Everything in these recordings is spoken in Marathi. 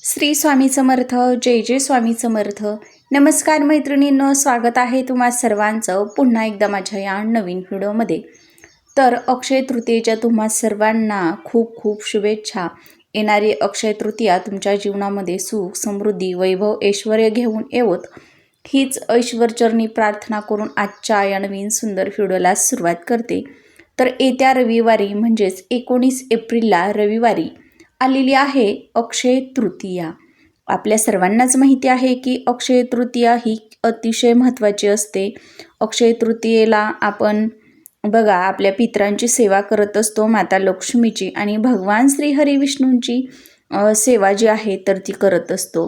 श्री स्वामी समर्थ. जय जय स्वामी समर्थ. नमस्कार मैत्रिणींनो, स्वागत आहे तुम्हा सर्वांचं पुन्हा एकदा माझ्या या नवीन व्हिडिओमध्ये. तर अक्षय तृतीयेच्या तुम्हा सर्वांना खूप खूप शुभेच्छा. येणारी अक्षय तृतीया तुमच्या जीवनामध्ये सुख, समृद्धी, वैभव, ऐश्वर्य घेऊन येवोत, हीच ऐश्वरचरणी प्रार्थना करून आजच्या या नवीन सुंदर व्हिडिओला सुरुवात करते. तर येत्या रविवारी म्हणजेच 19 एप्रिलला रविवारी आलेली आहे अक्षय तृतीया. आपल्या सर्वांनाच माहिती आहे की अक्षय तृतीया ही अतिशय महत्त्वाची असते. अक्षय तृतीयेला आपण बघा आपल्या पितरांची सेवा करत असतो, माता लक्ष्मीची आणि भगवान श्रीहरी विष्णूंची सेवा जी आहे तर ती करत असतो.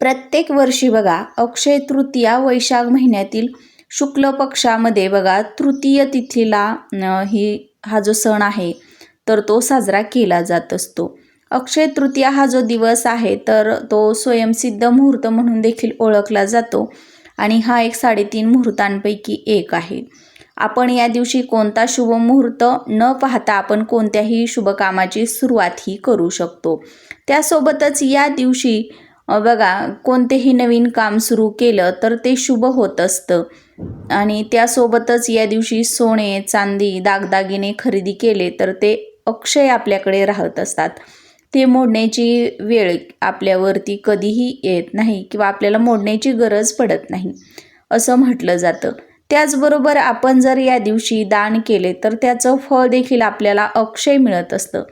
प्रत्येक वर्षी बघा अक्षय तृतीया वैशाख महिन्यातील शुक्ल पक्षामध्ये बघा तृतीय तिथीला हा जो सण आहे तर तो साजरा केला जात असतो. अक्षय तृतीया हा जो दिवस आहे तर तो स्वयंसिद्ध मुहूर्त म्हणून देखील ओळखला जातो आणि हा एक 3.5 मुहूर्तांपैकी एक आहे. आपण या दिवशी कोणता शुभ मुहूर्त न पाहता आपण कोणत्याही शुभ कामाची सुरुवातही करू शकतो. त्यासोबतच या दिवशी बघा कोणतेही नवीन काम सुरू केलं तर ते शुभ होत असतं आणि त्यासोबतच या दिवशी सोने, चांदी, दागदागिने खरेदी केले तर ते अक्षय आपल्याकडे राहत असतात. ते मोडण्याची वेळ आपल्यावरती कधीही येत नाही किंवा आपल्याला मोडण्याची गरज पडत नाही असं म्हटलं जातं. त्याचबरोबर आपण जर या दिवशी दान केले तर त्याचं फळ देखील आपल्याला अक्षय मिळत असतं.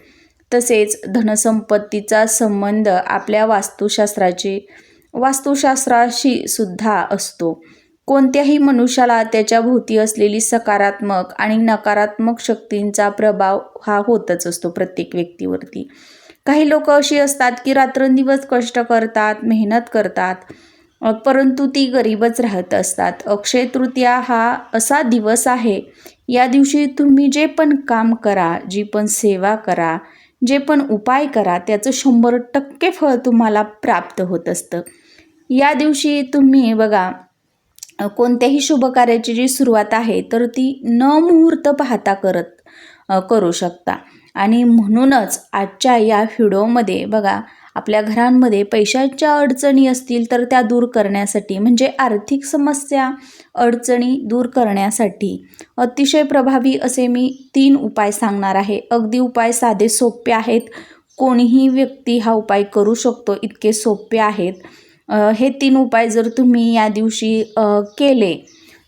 तसेच धनसंपत्तीचा संबंध आपल्या वास्तुशास्त्राशी सुद्धा असतो. कोणत्याही मनुष्याला त्याच्या भोवती असलेली सकारात्मक आणि नकारात्मक शक्तींचा प्रभाव हा होतच असतो प्रत्येक व्यक्तीवरती. काही लोक अशी असतात की रात्रंदिवस कष्ट करतात, मेहनत करतात, परंतु ती गरीबच राहत असतात. अक्षय तृतीया हा असा दिवस आहे, या दिवशी तुम्ही जे पण काम करा, जी पण सेवा करा, जे पण उपाय करा त्याचं 100% फळ तुम्हाला प्राप्त होत असतं. या दिवशी तुम्ही बघा कोणत्याही शुभ कार्याची जी सुरुवात आहे तर ती न मुहूर्त पाहता करू शकता. आणि म्हणूनच आजच्या या व्हिडिओमध्ये बघा आपल्या घरांमध्ये पैशाच्या अडचणी असतील तर त्या दूर करण्यासाठी म्हणजे आर्थिक समस्या, अडचणी दूर करण्यासाठी अतिशय प्रभावी असे मी 3 उपाय सांगणार आहे. अगदी उपाय साधे सोपे आहेत, कोणीही व्यक्ती हा उपाय करू शकतो, इतके सोपे आहेत. हे 3 उपाय जर तुम्ही या दिवशी केले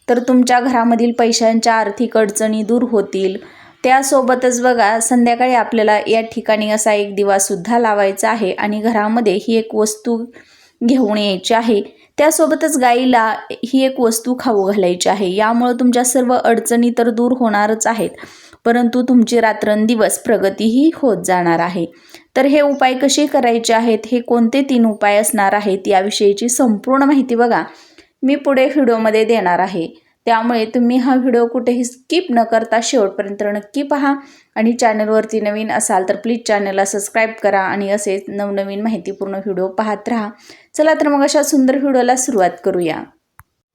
तर तुमच्या घरामधील पैशांच्या आर्थिक अडचणी दूर होतील. त्यासोबतच बघा संध्याकाळी आपल्याला या ठिकाणी असा एक दिवासुद्धा लावायचा आहे आणि घरामध्ये ही एक वस्तू घेऊन यायची आहे. त्यासोबतच गाईला ही एक वस्तू खाऊ घालायची आहे. यामुळे तुमच्या सर्व अडचणी तर दूर होणारच आहेत, परंतु तुमची रात्रंदिवस प्रगतीही होत जाणार आहे. तर हे उपाय कसे करायचे आहेत, हे कोणते 3 उपाय असणार आहेत याविषयीची संपूर्ण माहिती बघा मी पुढे व्हिडिओमध्ये देणार आहे. त्यामुळे तुम्ही हा व्हिडिओ कुठेही स्किप न करता शेवटपर्यंत नक्की पहा आणि चॅनलवरती नवीन असाल तर प्लीज चॅनलला सबस्क्राईब करा आणि असेच नवनवीन माहितीपूर्ण व्हिडिओ पाहत राहा. चला तर मग अशा सुंदर व्हिडिओला सुरुवात करूया.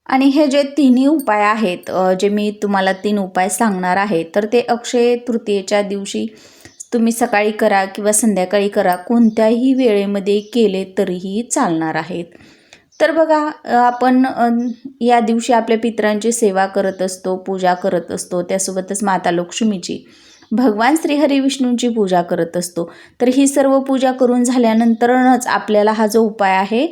आणि हे जे 3 उपाय आहेत, जे मी तुम्हाला 3 उपाय सांगणार आहे तर ते अक्षय तृतीयेच्या दिवशी तुम्ही सकाळी करा किंवा संध्याकाळी करा, कोणत्याही वेळेमध्ये केले तरीही चालणार आहेत. तर बघा आपण या दिवशी आपल्या पितरांची सेवा करत असतो, पूजा करत असतो. त्यासोबतच माता लक्ष्मीची, भगवान श्रीहरी विष्णूंची पूजा करत असतो. तर ही सर्व पूजा करून झाल्यानंतरच आपल्याला हा जो उपाय आहे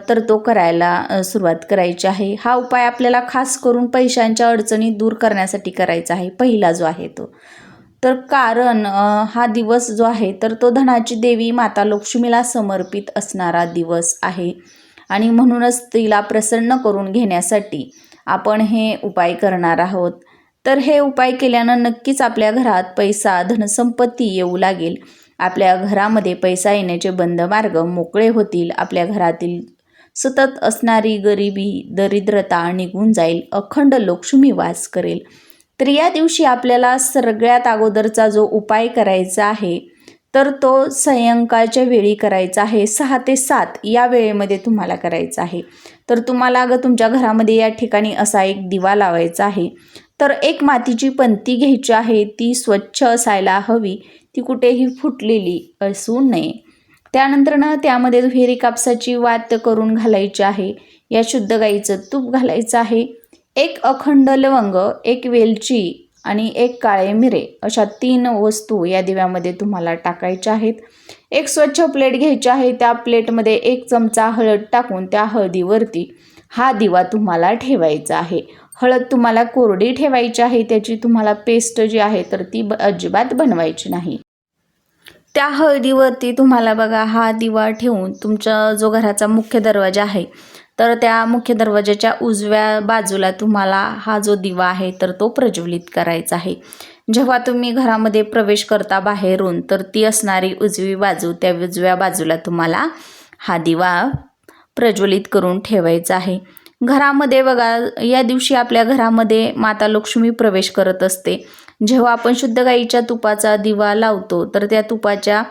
तर तो करायला सुरुवात करायची आहे. हा उपाय आपल्याला खास करून पैशांच्या अडचणी दूर करण्यासाठी करायचा आहे, पहिला जो आहे तो. तर कारण हा दिवस जो आहे तर तो धनाची देवी माता लक्ष्मीला समर्पित असणारा दिवस आहे आणि म्हणूनच तिला प्रसन्न करून घेण्यासाठी आपण हे उपाय करणार आहोत. तर हे उपाय केल्यानं नक्कीच आपल्या घरात पैसा, धनसंपत्ती येऊ लागेल. आपल्या घरामध्ये पैसा येण्याचे बंद मार्ग मोकळे होतील. आपल्या घरातील सतत असणारी गरिबी, दरिद्रता निघून जाईल. अखंड लक्ष्मी वास करेल. तर या दिवशी आपल्याला सगळ्यात अगोदरचा जो उपाय करायचा आहे तर तो सायंकाळच्या वेळी करायचा आहे. 6 ते 7 या वेळेमध्ये तुम्हाला करायचा आहे. तर तुम्हाला तुमच्या घरामध्ये या ठिकाणी असा एक दिवा लावायचा आहे. तर एक मातीची पंती घ्यायची आहे, ती स्वच्छ असायला हवी, ती कुठेही फुटलेली असू नये. त्यानंतर त्यामध्ये दुहेरी कापसाची वात करून घालायची आहे. या शुद्ध गाईचं तूप घालायचं आहे. 1 अखंड लवंग, 1 वेलची आणि 1 काळे मिरे अशा 3 वस्तू या दिव्यामध्ये तुम्हाला टाकायच्या आहेत. एक स्वच्छ प्लेट घ्यायची आहे. त्या प्लेटमध्ये 1 चमचा हळद टाकून त्या हळदीवरती हा दिवा तुम्हाला ठेवायचा आहे. हळद तुम्हाला कोरडी ठेवायची आहे. त्याची तुम्हाला पेस्ट जी आहे तर ती अजिबात बनवायची नाही. त्या हळदीवरती तुम्हाला बघा हा दिवा ठेवून तुमचा जो घराचा मुख्य दरवाजा आहे तर त्या मुख्य दरवाजाच्या उजव्या बाजूला तुम्हाला हा जो दिवा आहे तर तो प्रज्वलित करायचा आहे. जेव्हा तुम्ही घरामध्ये प्रवेश करता बाहेरून तर ती असणारी उजवी बाजू, त्या उजव्या बाजूला तुम्हाला हा दिवा प्रज्वलित करून ठेवायचा आहे. घरामध्ये बघा या दिवशी आपल्या घरामध्ये माता लक्ष्मी प्रवेश करत असते. जेव्हा आपण शुद्ध गाईच्या तुपाचा दिवा लावतो तर त्या तुपाच्या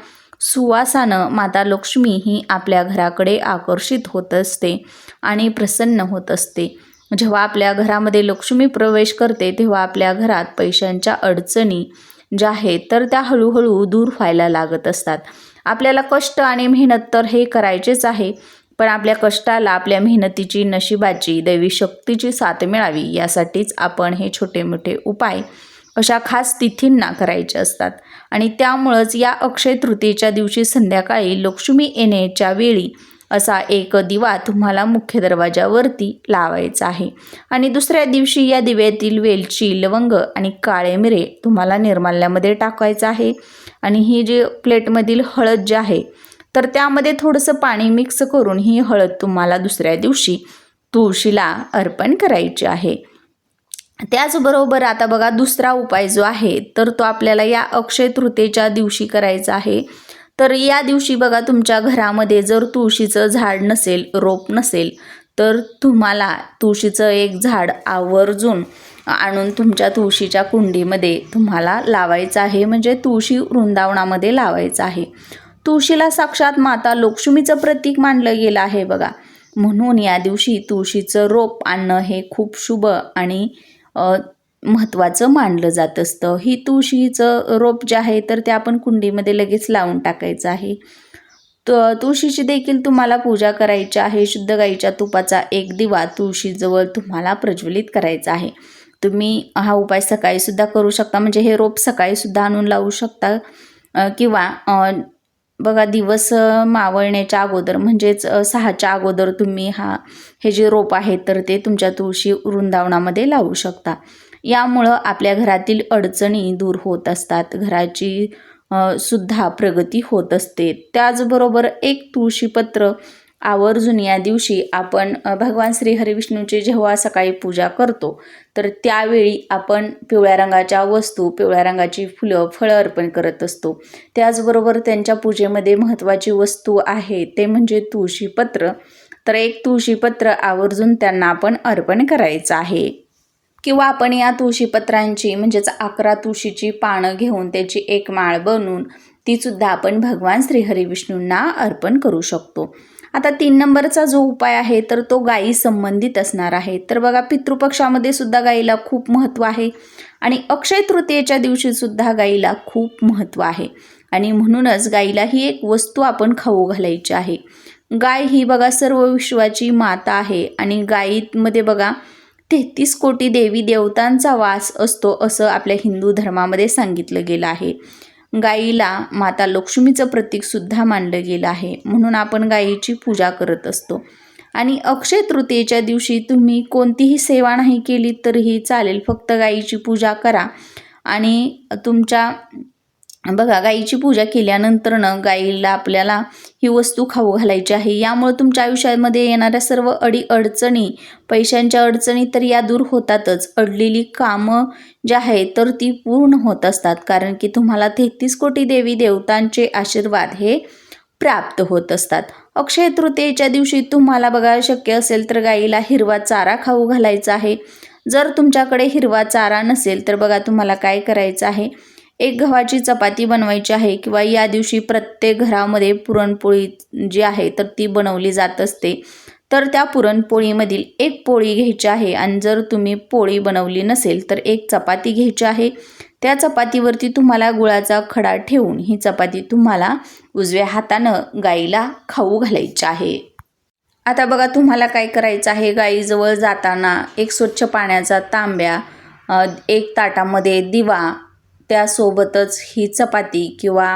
सुवासानं माता लक्ष्मी ही आपल्या घराकडे आकर्षित होत असते आणि प्रसन्न होत असते. जेव्हा आपल्या घरामध्ये लक्ष्मी प्रवेश करते तेव्हा आपल्या घरात पैशांच्या अडचणी ज्या आहेत तर त्या हळूहळू दूर व्हायला लागत असतात. आपल्याला कष्ट आणि मेहनत तर हे करायचेच आहे, पण आपल्या कष्टाला, आपल्या मेहनतीची, नशिबाची, दैवी शक्तीची साथ मिळावी यासाठीच आपण हे छोटे मोठे उपाय अशा खास तिथींना करायचे असतात. आणि त्यामुळंच या अक्षय तृतीयेच्या दिवशी संध्याकाळी लक्ष्मी येण्याच्या वेळी असा एक दिवा तुम्हाला मुख्य दरवाजावरती लावायचा आहे. आणि दुसऱ्या दिवशी या दिव्यातील वेलची, लवंग आणि काळे मिरे तुम्हाला निर्माल्यामध्ये टाकायचं आहे. आणि ही जी प्लेटमधील हळद जी आहे तर त्यामध्ये थोडंसं पाणी मिक्स करून ही हळद तुम्हाला दुसऱ्या दिवशी तुळशीला अर्पण करायची आहे. त्याचबरोबर आता बघा दुसरा उपाय जो आहे तर तो आपल्याला या अक्षय तृतीयेच्या दिवशी करायचा आहे. तर या दिवशी बघा तुमच्या घरामध्ये जर तुळशीचं झाड नसेल, रोप नसेल तर तुम्हाला तुळशीचं एक झाड आवर्जून आणून तुमच्या तुळशीच्या कुंडीमध्ये तुम्हाला लावायचं आहे, म्हणजे तुळशी वृंदावनामध्ये लावायचं आहे. तुळशीला साक्षात माता लक्ष्मीचं प्रतीक मानलं गेलं आहे बघा. म्हणून या दिवशी तुळशीचं रोप आणणं हे खूप शुभ आणि महत्त्वाचं मानलं जात असतं. ही तुळशीचं रोप जे आहे तर ते आपण कुंडीमध्ये लगेच लावून टाकायचं आहे. तुळशीची देखील तुम्हाला पूजा करायची आहे. शुद्ध गाईच्या तुपाचा एक दिवा तुळशीजवळ तुम्हाला प्रज्वलित करायचा आहे. तुम्ही हा उपाय सकाळीसुद्धा करू शकता, म्हणजे हे रोप सकाळीसुद्धा आणून लावू शकता किंवा बघा दिवस मावळण्याच्या अगोदर म्हणजेच 6च्या अगोदर तुम्ही हे जे रोप आहे तर ते तुमच्या तुळशी वृंदावनामध्ये लावू शकता. यामुळं आपल्या घरातील अडचणी दूर होत असतात, घराची सुद्धा प्रगती होत असते. त्याचबरोबर एक तुळशीपत्र आवर्जून या दिवशी आपण भगवान श्री हरिविष्णूची जेव्हा सकाळी पूजा करतो तर त्यावेळी आपण पिवळ्या रंगाच्या वस्तू, पिवळ्या रंगाची फुलं, फळं अर्पण करत असतो. त्याचबरोबर त्यांच्या पूजेमध्ये महत्त्वाची वस्तू आहे ते म्हणजे तुळशीपत्र. तर एक तुळशीपत्र आवर्जून त्यांना आपण अर्पण करायचं आहे. किंवा आपण या तुळशीपत्रांची म्हणजेच 11 तुळशीची पानं घेऊन त्याची एक माळ बनवून तीसुद्धा आपण भगवान श्री हरिविष्णूंना अर्पण करू शकतो. आता 3 नंबरचा जो उपाय आहे तर तो गायी संबंधित असणार आहे. तर बघा पितृपक्षामध्ये सुद्धा गायीला खूप महत्त्व आहे आणि अक्षय तृतीयेच्या दिवशी सुद्धा गायीला खूप महत्त्व आहे. आणि म्हणूनच गायीला ही एक वस्तू आपण खाऊ घालायची आहे. गाय ही बघा सर्व विश्वाची माता आहे आणि गायीमध्ये बघा 33 कोटी देवी देवतांचा वास असतो असं आपल्या हिंदू धर्मामध्ये सांगितलं गेलं आहे. गायीला माता लक्ष्मीचं प्रतीकसुद्धा मानलं गेलं आहे, म्हणून आपण गायीची पूजा करत असतो. आणि अक्षय तृतीयेच्या दिवशी तुम्ही कोणतीही सेवा नाही केली तरीही चालेल, फक्त गायीची पूजा करा. आणि तुमच्या बघा गायीची पूजा केल्यानंतरनं गायीला आपल्याला ही वस्तू खाऊ घालायची आहे. यामुळे तुमच्या आयुष्यामध्ये येणाऱ्या सर्व अडीअडचणी, पैशांच्या अडचणी तर या दूर होतातच, अडलेली कामं जी आहेत तर ती पूर्ण होत असतात, कारण की तुम्हाला 33 कोटी देवी देवतांचे आशीर्वाद हे प्राप्त होत असतात. अक्षय तृतीयेच्या दिवशी तुम्हाला बघा शक्य असेल तर गायीला हिरवा चारा खाऊ घालायचा आहे. जर तुमच्याकडे हिरवा चारा नसेल तर बघा तुम्हाला काय करायचं आहे, एक गव्हाची चपाती बनवायची आहे किंवा या दिवशी प्रत्येक घरामध्ये पुरणपोळी जी आहे तर ती बनवली जात असते. तर त्या पुरणपोळीमधील एक पोळी घ्यायची आहे आणि जर तुम्ही पोळी बनवली नसेल तर एक चपाती घ्यायची आहे. त्या चपातीवरती तुम्हाला गुळाचा खडा ठेवून ही चपाती तुम्हाला उजव्या हातानं गाईला खाऊ घालायची आहे. आता बघा तुम्हाला काय करायचं आहे, गाईजवळ जाताना एक स्वच्छ पाण्याचा तांब्या, एक ताटामध्ये दिवा, त्यासोबतच ही चपाती किंवा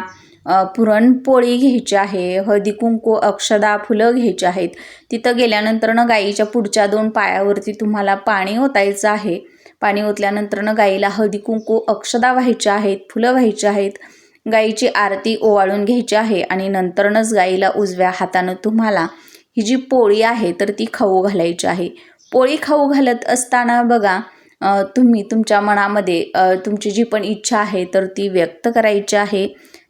पुरणपोळी घ्यायची आहे. हळदी कुंकू अक्षदा फुलं घ्यायची आहेत. तिथं गेल्यानंतरनं गाईच्या पुढच्या 2 पायावरती तुम्हाला पाणी ओतायचं आहे. पाणी ओतल्यानंतरनं गाईला हळदी कुंकू अक्षदा व्हायच्या आहेत, फुलं व्हायची आहेत. गाईची आरती ओवाळून घ्यायची आहे आणि नंतरनंच गाईला उजव्या हातानं तुम्हाला ही जी पोळी आहे तर ती खाऊ घालायची आहे. पोळी खाऊ घालत असताना बघा तुम्ही तुमच्या मनामध्ये तुमची जी पण इच्छा आहे तर ती व्यक्त करायची आहे.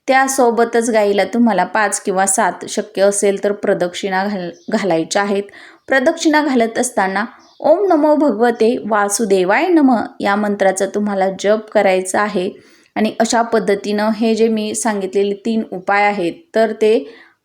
त्यासोबतच गाईला तुम्हाला 5 किंवा 7 शक्य असेल तर प्रदक्षिणा घालायच्या आहेत. प्रदक्षिणा घालत असताना ओम नमो भगवते वासुदेवाय नमः या मंत्राचा तुम्हाला जप करायचा आहे. आणि अशा पद्धतीनं हे जे मी सांगितलेले 3 उपाय आहेत तर ते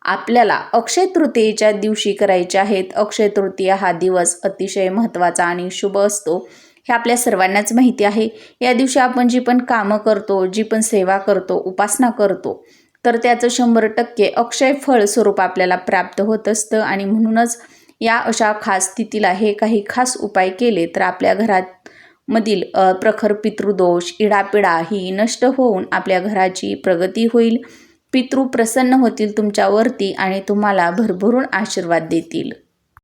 आपल्याला अक्षय तृतीयेच्या दिवशी करायचे आहेत. अक्षय तृतीया हा दिवस अतिशय महत्त्वाचा आणि शुभ असतो, हे आपल्या सर्वांनाच माहिती आहे. या दिवशी आपण जी पण कामं करतो, जी पण सेवा करतो, उपासना करतो तर त्याचं 100% अक्षय फळ स्वरूप आपल्याला प्राप्त होत असतं. आणि म्हणूनच या अशा खास तिथीला हे काही खास उपाय केले तर आपल्या घरात मधील प्रखर पितृदोष, इडापिडा ही नष्ट होऊन आपल्या घराची प्रगती होईल. पितृ प्रसन्न होतील तुमच्यावरती आणि तुम्हाला भरभरून आशीर्वाद देतील.